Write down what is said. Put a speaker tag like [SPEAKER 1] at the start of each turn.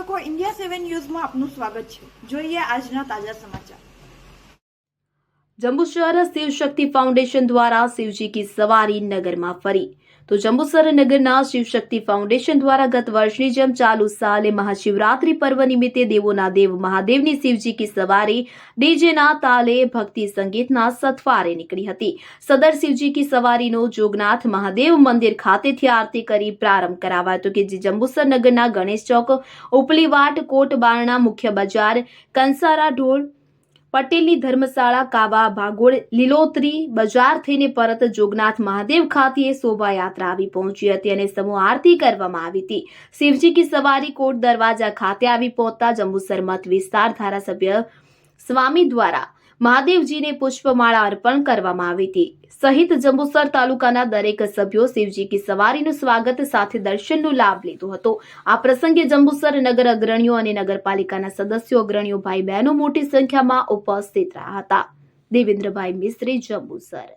[SPEAKER 1] દર્શકો, ઇન્ડિયા 7 ન્યૂઝમાં આપનું સ્વાગત છે। જોઈએ આજના તાજા સમાચાર।
[SPEAKER 2] જંબુસર शिव शक्ति फाउंडेशन द्वारा शिवजी की सवारी नगर में फरी। तो जंबुसर नगरना शिव शक्ति फाउंडेशन द्वारा गत वर्षनी जेम चालू साले महाशिवरात्रि पर्व निमित्ते देवोना देव महादेवनी शिवजी की सवारी डीजेना ताले भक्ति संगीतना सतफारे निकળી હતી। सदर शिवजी की सवारीનો જોગનાથ મહાદેવ મંદિર ખાતેથી આરતી કરી પ્રારંભ કરાવાયો હતો કે જે જંબુસર નગરના ગણેશ ચોક, ઉપલીવાટ, કોટ બારણા, મુખ્ય બજાર, કંસારા ઢોળ, પટેલની ધર્મશાળા, કાવા, ભાગોળ, લીલોતરી બજાર થઈને પરત જોગનાથ મહાદેવ ખાતે શોભાયાત્રા આવી પહોંચી હતી અને સમૂહ આરતી કરવામાં આવી હતી। શિવજી કી સવારી કોટ દરવાજા ખાતે આવી પહોંચતા જંબુસર મત વિસ્તાર ધારાસભ્ય સ્વામી દ્વારા મહાદેવજીને પુષ્પમાળા અર્પણ કરવામાં આવી હતી સહિત જંબુસર તાલુકાના દરેક સભ્યો શિવજી કી સવારીનું સ્વાગત સાથે દર્શનનો લાભ લીધો હતો। આ પ્રસંગે જંબુસર નગર અગ્રણીઓ અને નગરપાલિકાના સદસ્યો, અગ્રણીઓ, ભાઈ બહેનો મોટી સંખ્યામાં ઉપસ્થિત રહ્યા હતા। દેવેન્દ્રભાઈ મિસ્ત્રી, જંબુસર।